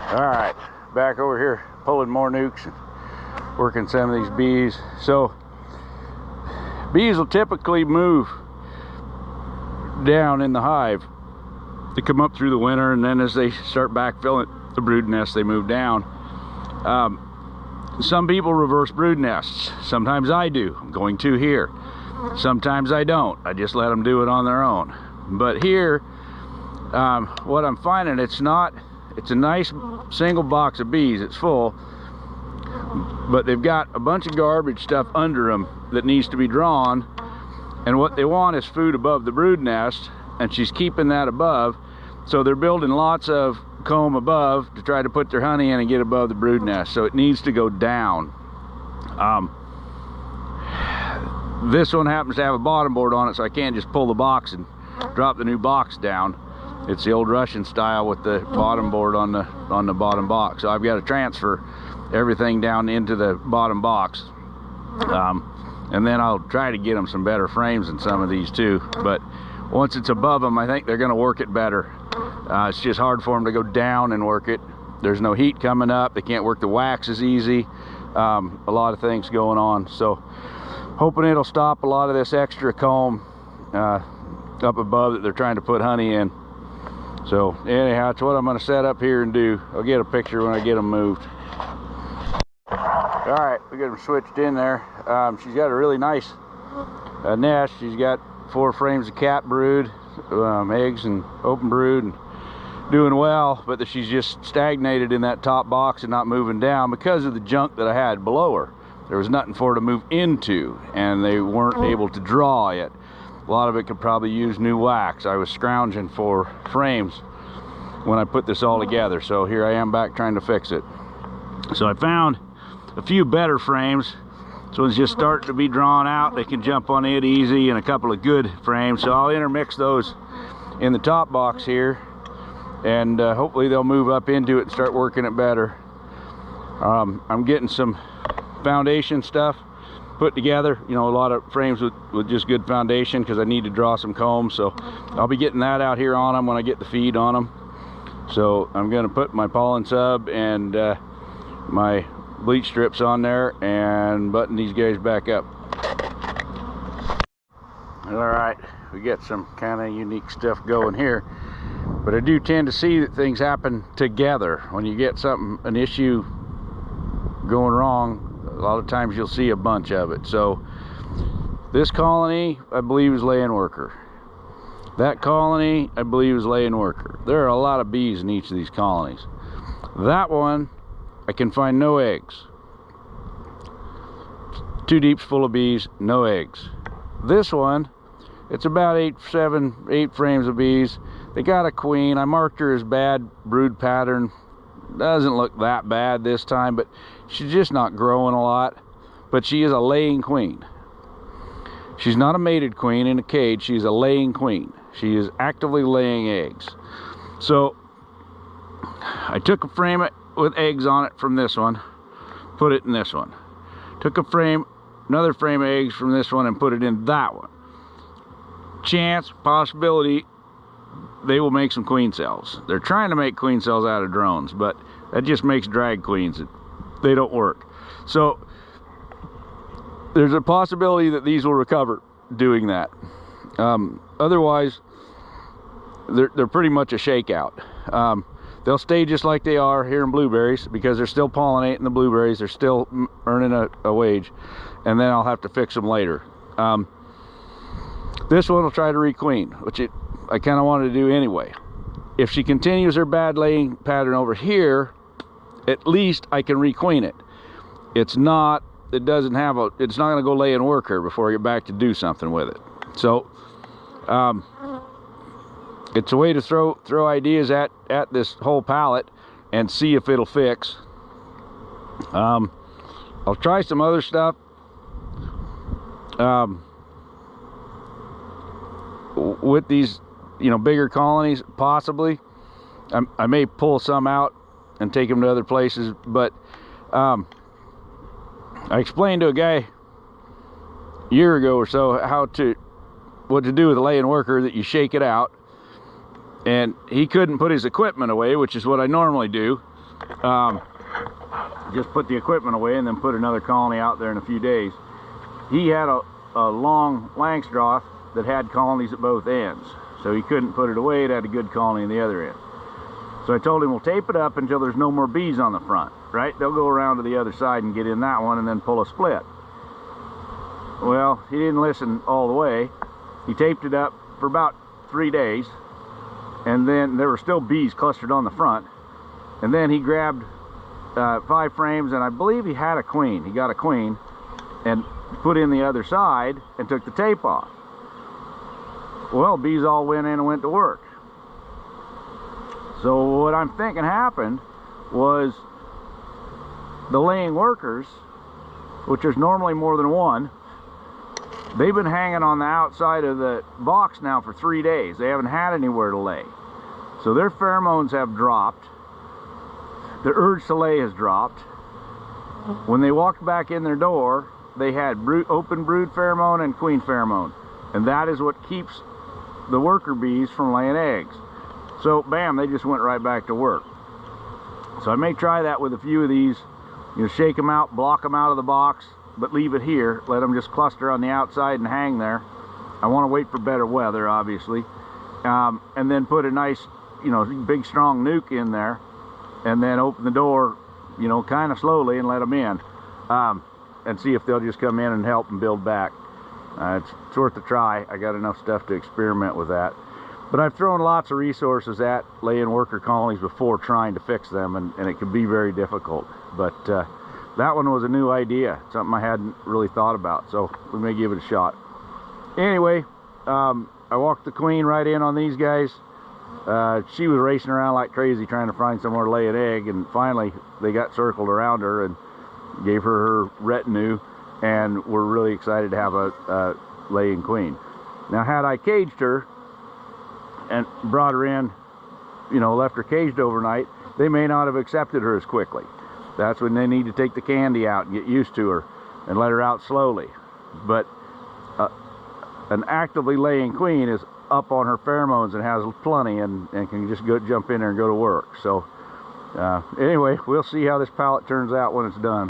All right, back over here pulling more nukes and working some of these bees. So bees will typically move down in the hive. They come up through the winter, and then as they start backfilling the brood nest, they move down. Some people reverse brood nests. Sometimes I do. I'm going to here. Sometimes I don't. I just let them do it on their own. But here, what I'm finding, it's a nice single box of bees. It's full, but they've got a bunch of garbage stuff under them that needs to be drawn, and what they want is food above the brood nest, and she's keeping that above. So they're building lots of comb above to try to put their honey in and get above the brood nest. So it needs to go down. This one happens to have a bottom board on it, so I can't just pull the box and drop the new box down. It's the old Russian style with the bottom board on the bottom box. So I've got to transfer everything down into the bottom box. And then I'll try to get them some better frames in some of these too. But once it's above them, I think they're going to work it better. It's just hard for them to go down and work it. There's no heat coming up. They can't work the wax as easy. A lot of things going on. So hoping it'll stop a lot of this extra comb up above that they're trying to put honey in. So anyhow, that's what I'm going to set up here and do. I'll get a picture when I get them moved. All right, we got them switched in there. She's got a really nice nest. She's got 4 frames of cat brood, eggs and open brood, and doing well, but she's just stagnated in that top box and not moving down because of the junk that I had below her. There was nothing for her to move into, and they weren't able to draw it. A lot of it could probably use new wax. I was scrounging for frames when I put this all together, so here I am back trying to fix it. So I found a few better frames. This one's just starting to be drawn out. They can jump on it easy, and a couple of good frames. So I'll intermix those in the top box here, and hopefully they'll move up into it and start working it better. I'm getting some foundation stuff put together, you know, a lot of frames with just good foundation, because I need to draw some comb. So I'll be getting that out here on them when I get the feed on them. So I'm going to put my pollen sub and my bleach strips on there and button these guys back up. All right, we got some kind of unique stuff going here, but I do tend to see that things happen together. When you get an issue going wrong, a lot of times you'll see a bunch of it. So this colony, I believe, is laying worker. That colony, I believe, is laying worker. There are a lot of bees in each of these colonies. That one, I can find no eggs. 2 deeps full of bees, no eggs. This one, it's about 8 frames of bees. They got a queen. I marked her as bad brood pattern. Doesn't look that bad this time, but she's just not growing a lot. But she is a laying queen. She's not a mated queen in a cage. She's a laying queen. She is actively laying eggs. So I took a frame with eggs on it from this one, put it in this one. Took another frame of eggs from this one and put it in that one. Chance, possibility, they will make some queen cells. They're trying to make queen cells out of drones, but that just makes drag queens. They don't work. So there's a possibility that these will recover doing that. Otherwise, they're pretty much a shakeout. They'll stay just like they are here in blueberries, because they're still pollinating the blueberries. They're still earning a wage, and then I'll have to fix them later. This one will try to requeen, which I kind of wanted to do anyway. If she continues her bad laying pattern over here, at least I can requeen it. It's not going to go lay and work her before I get back to do something with it. So it's a way to throw ideas at this whole palette and see if it'll fix. I'll try some other stuff. With these, bigger colonies, possibly. I may pull some out and take them to other places, but I explained to a guy a year ago or so what to do with a laying worker, that you shake it out, and he couldn't put his equipment away, which is what I normally do. just put the equipment away and then put another colony out there in a few days. He had a long Langstroth that had colonies at both ends, so he couldn't put it away. It had a good colony in the other end. So I told him, we'll tape it up until there's no more bees on the front, right? They'll go around to the other side and get in that one and then pull a split. Well, he didn't listen all the way. He taped it up for about 3 days, and then there were still bees clustered on the front. And then he grabbed 5 frames, and I believe he had a queen. He got a queen and put in the other side and took the tape off. Well, bees all went in and went to work. So what I'm thinking happened was the laying workers, which is normally more than one, they've been hanging on the outside of the box now for 3 days. They haven't had anywhere to lay. So their pheromones have dropped. The urge to lay has dropped. When they walked back in their door, they had open brood pheromone and queen pheromone. And that is what keeps the worker bees from laying eggs. So bam, they just went right back to work. So I may try that with a few of these. You know, shake them out, block them out of the box, but leave it here. Let them just cluster on the outside and hang there. I want to wait for better weather, obviously. And then put a nice, you know, big strong nuke in there, and then open the door, you know, kind of slowly and let them in, and see if they'll just come in and help and build back. It's worth a try. I got enough stuff to experiment with that. But I've thrown lots of resources at laying worker colonies before trying to fix them, and it can be very difficult. But that one was a new idea, something I hadn't really thought about, so we may give it a shot. Anyway, I walked the queen right in on these guys. She was racing around like crazy trying to find somewhere to lay an egg, and finally they got circled around her and gave her retinue, and we're really excited to have a laying queen. Now, had I caged her and brought her in, you know, left her caged overnight, they may not have accepted her as quickly. That's when they need to take the candy out and get used to her and let her out slowly. But an actively laying queen is up on her pheromones and has plenty, and can just go jump in there and go to work. So anyway, we'll see how this pallet turns out when it's done.